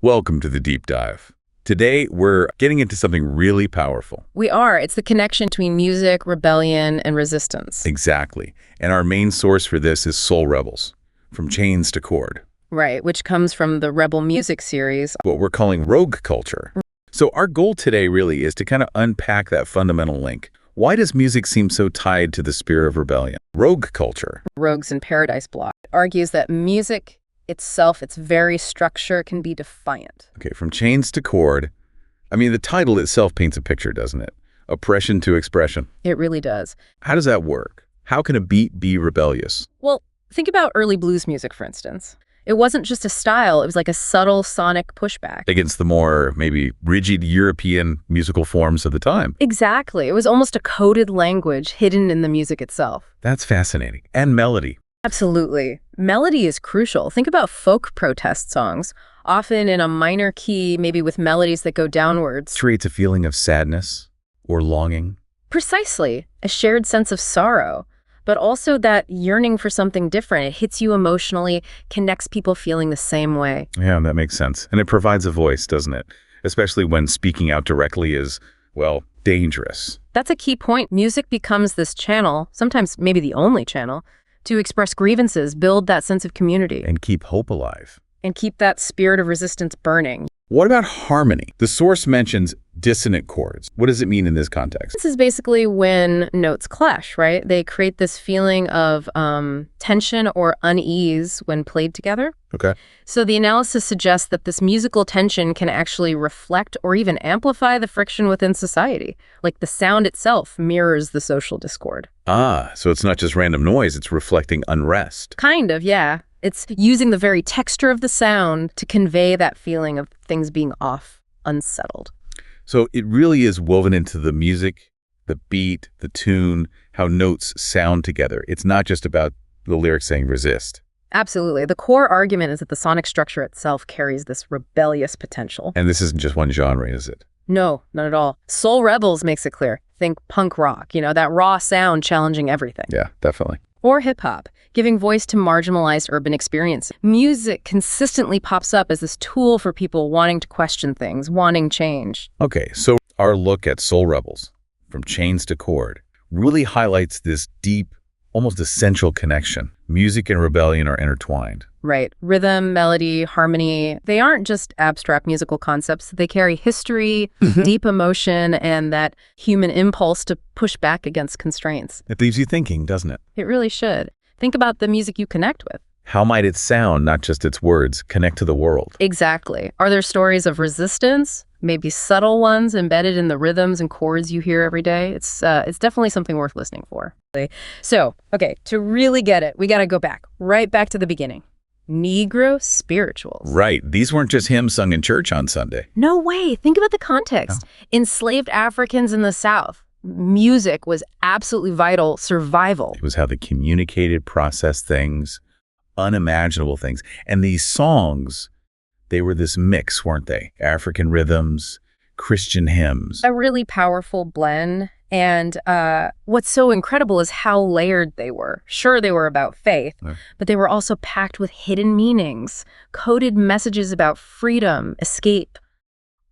Welcome to the deep dive. Today, we're getting into something really powerful. We are. It's the connection between music, rebellion, and resistance. Exactly. And our main source for this is Soul Rebels, from Chains to Chord. Right, which comes from the Rebel music series. What we're calling RogueCulture. So our goal today really is to kind of unpack that fundamental link. Why does music seem so tied to the spirit of rebellion? RogueCulture, Rogues in Paradise blog, argues that music itself, its very structure, can be defiant. Okay, from Chains to Chord. I mean, the title itself paints a picture, doesn't it? Oppression to expression. It really does. How does that work? How can a beat be rebellious? Well, think about early blues music, for instance. It wasn't just a style, it was like a subtle sonic pushback. Against the more, maybe, rigid European musical forms of the time. Exactly. It was almost a coded language hidden in the music itself. That's fascinating. And melody. Absolutely. Melody is crucial. Think about folk protest songs, often in a minor key, maybe with melodies that go downwards. Creates a feeling of sadness or longing. Precisely. A shared sense of sorrow, but also that yearning for something different. It hits you emotionally, connects people feeling the same way. Yeah, that makes sense. And it provides a voice, doesn't it? Especially when speaking out directly is, well, dangerous. That's a key point. Music becomes this channel, sometimes maybe the only channel, to express grievances, build that sense of community. And keep hope alive. And keep that spirit of resistance burning. What about harmony? The source mentions dissonant chords. What does it mean in this context? This is basically when notes clash, right? They create this feeling of tension or unease when played together. Okay. So the analysis suggests that this musical tension can actually reflect or even amplify the friction within society. Like the sound itself mirrors the social discord. Ah, so it's not just random noise, it's reflecting unrest. Kind of, yeah. It's using the very texture of the sound to convey that feeling of things being off, unsettled. So it really is woven into the music, the beat, the tune, how notes sound together. It's not just about the lyrics saying resist. Absolutely. The core argument is that the sonic structure itself carries this rebellious potential. And this isn't just one genre, is it? No, not at all. Soul Rebels makes it clear. Think punk rock, that raw sound challenging everything. Yeah, definitely. Or hip-hop, giving voice to marginalized urban experiences. Music consistently pops up as this tool for people wanting to question things, wanting change. Okay, so our look at Soul Rebels, from Chains to Chord, really highlights this deep, almost essential connection. Music and rebellion are intertwined. Right. Rhythm, melody, harmony, they aren't just abstract musical concepts. They carry history, deep emotion, and that human impulse to push back against constraints. It leaves you thinking, doesn't it? It really should. Think about the music you connect with. How might its sound, not just its words, connect to the world? Exactly. Are there stories of resistance? Maybe subtle ones embedded in the rhythms and chords you hear every day? It's definitely something worth listening for. So, okay, to really get it, we got to go right back to the beginning. Negro spirituals. Right. These weren't just hymns sung in church on Sunday. No way. Think about the context. Enslaved Africans in the South. Music was absolutely vital survival. It was how they communicated, processed things, unimaginable things. And these songs, they were this mix, weren't they? African rhythms, Christian hymns. A really powerful blend. And what's so incredible is how layered they were. Sure, they were about faith, but they were also packed with hidden meanings, coded messages about freedom, escape,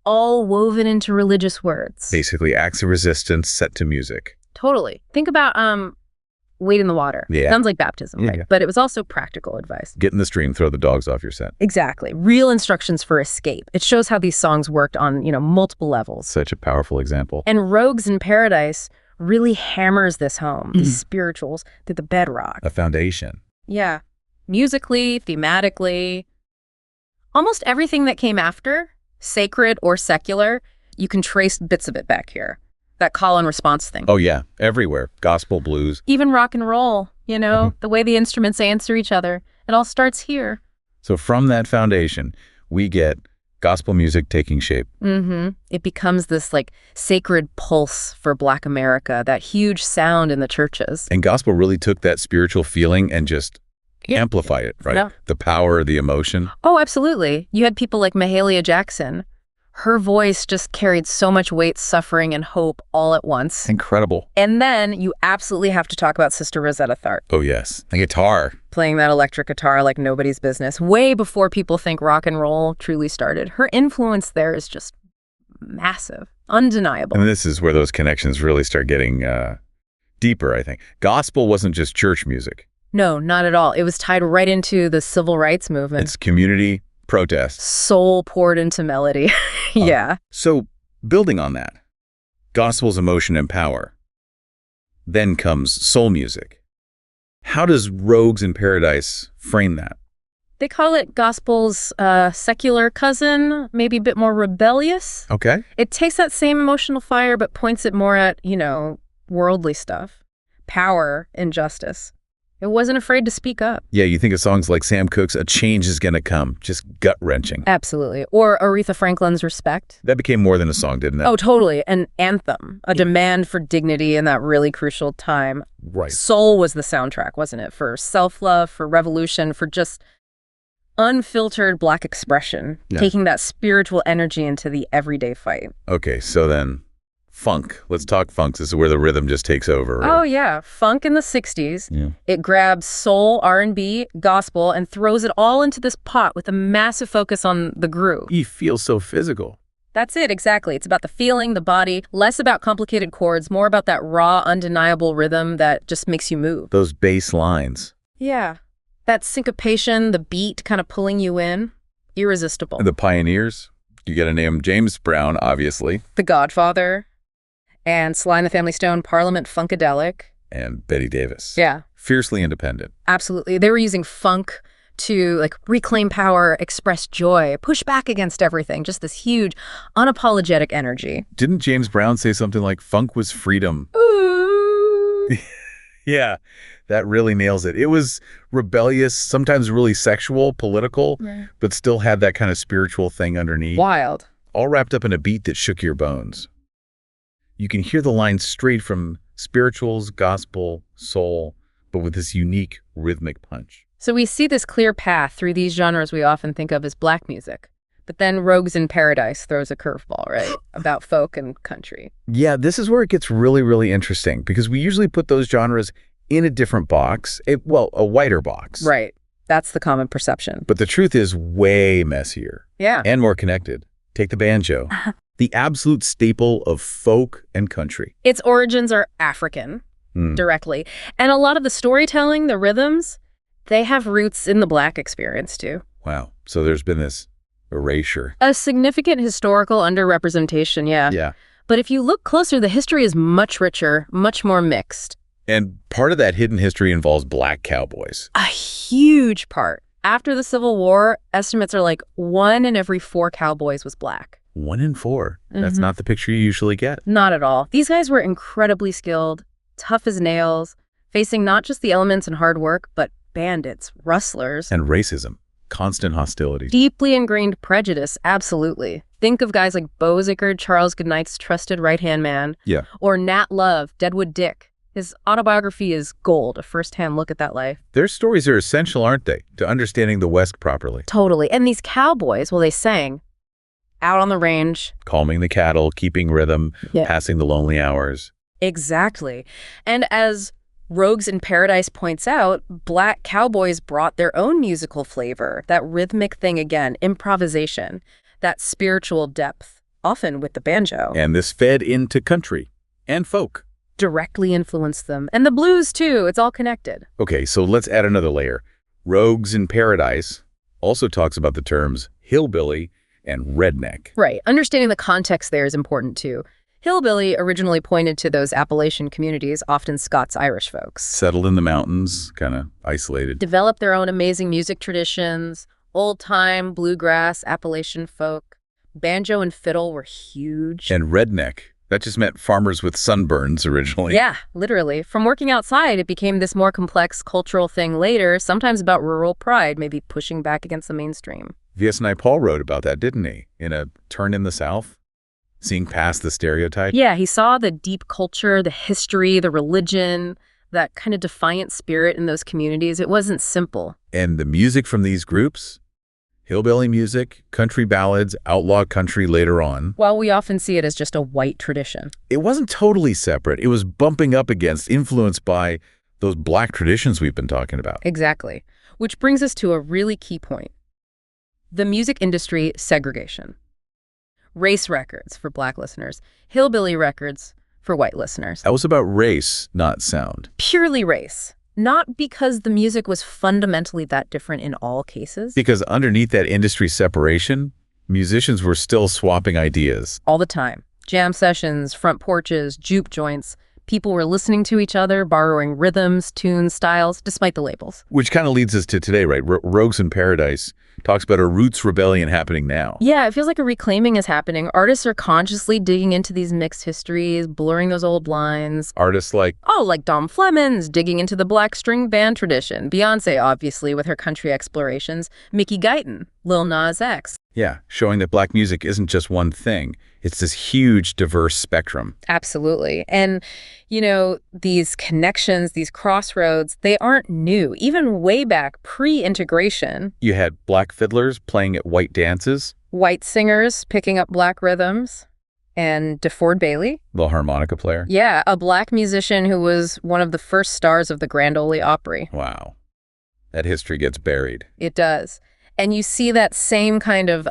all woven into religious words. Basically, acts of resistance set to music. Totally. Think about wade in the water. Yeah. Sounds like baptism, right? Yeah. But it was also practical advice. Get in the stream, throw the dogs off your scent. Exactly. Real instructions for escape. It shows how these songs worked on, multiple levels. Such a powerful example. And Rogues in Paradise really hammers this home, these spirituals, through the bedrock. A foundation. Yeah. Musically, thematically. Almost everything that came after, sacred or secular, you can trace bits of it back here. That call and response thing. Oh, yeah. Everywhere. Gospel, blues. Even rock and roll, the way the instruments answer each other. It all starts here. So from that foundation, we get gospel music taking shape. It becomes this sacred pulse for Black America, that huge sound in the churches. And gospel really took that spiritual feeling and just amplified it, right? Yeah. The power, the emotion. Oh, absolutely. You had people like Mahalia Jackson Her voice just carried so much weight, suffering, and hope all at once. Incredible. And then you absolutely have to talk about Sister Rosetta Tharpe. Oh, yes. The guitar. Playing that electric guitar like nobody's business, way before people think rock and roll truly started. Her influence there is just massive, undeniable. And this is where those connections really start getting deeper, I think. Gospel wasn't just church music. No, not at all. It was tied right into the civil rights movement. It's community protest. Soul poured into melody. Yeah. So building on that, gospel's emotion and power. Then comes soul music. How does Rogues in Paradise frame that? They call it gospel's secular cousin, maybe a bit more rebellious. Okay. It takes that same emotional fire, but points it more at, worldly stuff, power, injustice. It wasn't afraid to speak up. Yeah, you think of songs like Sam Cooke's A Change Is Gonna Come, just gut-wrenching. Absolutely. Or Aretha Franklin's Respect. That became more than a song, didn't it? Oh, totally. An anthem, a demand for dignity in that really crucial time. Right. Soul was the soundtrack, wasn't it? For self-love, for revolution, for just unfiltered Black expression, taking that spiritual energy into the everyday fight. Okay, so then funk. Let's talk funk. This is where the rhythm just takes over. Right? Oh, yeah. Funk in the 60s. Yeah. It grabs soul, R&B, gospel, and throws it all into this pot with a massive focus on the groove. You feel so physical. That's it, exactly. It's about the feeling, the body, less about complicated chords, more about that raw, undeniable rhythm that just makes you move. Those bass lines. Yeah. That syncopation, the beat kind of pulling you in. Irresistible. The pioneers. You got to name James Brown, obviously. The Godfather. And Sly and the Family Stone, Parliament Funkadelic. And Betty Davis. Yeah. Fiercely independent. Absolutely. They were using funk to reclaim power, express joy, push back against everything. Just this huge, unapologetic energy. Didn't James Brown say something like funk was freedom? Ooh. Yeah, that really nails it. It was rebellious, sometimes really sexual, political, but still had that kind of spiritual thing underneath. Wild. All wrapped up in a beat that shook your bones. You can hear the lines straight from spirituals, gospel, soul, but with this unique rhythmic punch. So we see this clear path through these genres we often think of as Black music. But then Rogues in Paradise throws a curveball, right? About folk and country. Yeah, this is where it gets really, really interesting because we usually put those genres in a different box, a wider box. Right. That's the common perception. But the truth is way messier. Yeah. And more connected. Take the banjo. The absolute staple of folk and country. Its origins are African, directly. And a lot of the storytelling, the rhythms, they have roots in the Black experience, too. Wow. So there's been this erasure. A significant historical underrepresentation, yeah. Yeah. But if you look closer, the history is much richer, much more mixed. And part of that hidden history involves Black cowboys. A huge part. After the Civil War, estimates are 1 in every 4 cowboys was Black. 1 in 4. That's not the picture you usually get. Not at all. These guys were incredibly skilled, tough as nails, facing not just the elements and hard work, but bandits, rustlers. And racism. Constant hostility. Deeply ingrained prejudice, absolutely. Think of guys like Bo Zickard, Charles Goodnight's trusted right-hand man. Yeah. Or Nat Love, Deadwood Dick. His autobiography is gold, a first-hand look at that life. Their stories are essential, aren't they, to understanding the West properly? Totally. And these cowboys, well, they sang out on the range. Calming the cattle, keeping rhythm, passing the lonely hours. Exactly. And as Rogues in Paradise points out, Black cowboys brought their own musical flavor, that rhythmic thing again, improvisation, that spiritual depth, often with the banjo. And this fed into country and folk. Directly influenced them. And the blues, too. It's all connected. Okay, so let's add another layer. Rogues in Paradise also talks about the terms hillbilly and redneck. Right. Understanding the context there is important, too. Hillbilly originally pointed to those Appalachian communities, often Scots-Irish folks. Settled in the mountains, kind of isolated. Developed their own amazing music traditions, old-time, bluegrass, Appalachian folk. Banjo and fiddle were huge. And redneck. That just meant farmers with sunburns originally. Yeah, literally. From working outside, it became this more complex cultural thing later, sometimes about rural pride, maybe pushing back against the mainstream. V.S. Naipaul wrote about that, didn't he? In A Turn in the South? Seeing past the stereotype? Yeah, he saw the deep culture, the history, the religion, that kind of defiant spirit in those communities. It wasn't simple. And the music from these groups? Hillbilly music, country ballads, outlaw country later on. While we often see it as just a white tradition. It wasn't totally separate. It was bumping up against, influenced by those black traditions we've been talking about. Exactly. Which brings us to a really key point. The music industry segregation. Race records for black listeners. Hillbilly records for white listeners. That was about race, not sound. Purely race. Not because the music was fundamentally that different in all cases. Because underneath that industry separation, musicians were still swapping ideas. All the time. Jam sessions, front porches, juke joints. People were listening to each other, borrowing rhythms, tunes, styles, despite the labels. Which kind of leads us to today, right? Rogues in Paradise talks about a roots rebellion happening now. Yeah, it feels like a reclaiming is happening. Artists are consciously digging into these mixed histories, blurring those old lines. Artists like... like Dom Flemons, digging into the black string band tradition. Beyonce, obviously, with her country explorations. Mickey Guyton, Lil Nas X. Yeah, showing that black music isn't just one thing. It's this huge, diverse spectrum. Absolutely. And, these connections, these crossroads, they aren't new. Even way back pre-integration. You had black fiddlers playing at white dances. White singers picking up black rhythms. And DeFord Bailey. The harmonica player. Yeah, a black musician who was one of the first stars of the Grand Ole Opry. Wow. That history gets buried. It does. And you see that same kind of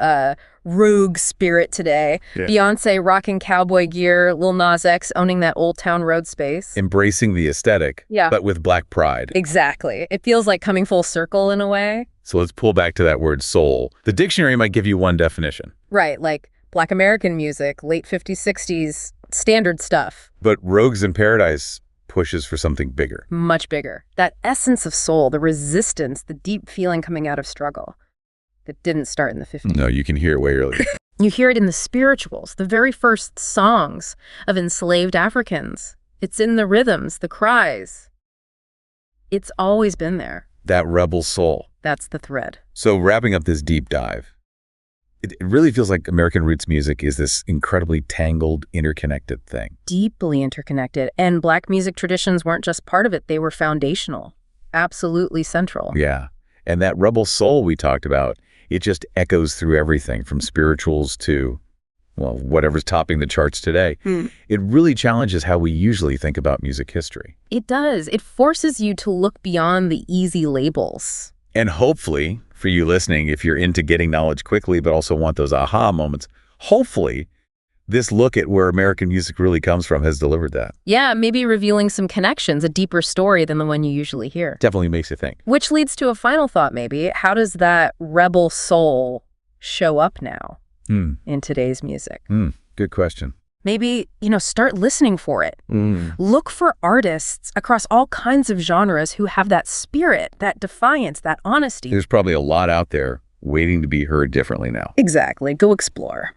rogue spirit today. Yeah. Beyonce rocking cowboy gear, Lil Nas X owning that Old Town Road space. Embracing the aesthetic, but with black pride. Exactly. It feels like coming full circle in a way. So let's pull back to that word soul. The dictionary might give you one definition. Right, like Black American music, late 50s, 60s, standard stuff. But Rogues in Paradise pushes for something bigger. Much bigger. That essence of soul, the resistance, the deep feeling coming out of struggle. That didn't start in the 50s. No, you can hear it way earlier. You hear it in the spirituals, the very first songs of enslaved Africans. It's in the rhythms, the cries. It's always been there. That rebel soul. That's the thread. So wrapping up this deep dive, it really feels like American roots music is this incredibly tangled, interconnected thing. Deeply interconnected. And black music traditions weren't just part of it. They were foundational. Absolutely central. Yeah. And that rebel soul we talked about, it just echoes through everything from spirituals to, whatever's topping the charts today. It really challenges how we usually think about music history. It does. It forces you to look beyond the easy labels. And hopefully, for you listening, if you're into getting knowledge quickly but also want those aha moments, hopefully this look at where American music really comes from has delivered that. Yeah, maybe revealing some connections, a deeper story than the one you usually hear. Definitely makes you think. Which leads to a final thought, maybe. How does that rebel soul show up now in today's music? Good question. Maybe, start listening for it. Look for artists across all kinds of genres who have that spirit, that defiance, that honesty. There's probably a lot out there waiting to be heard differently now. Exactly. Go explore.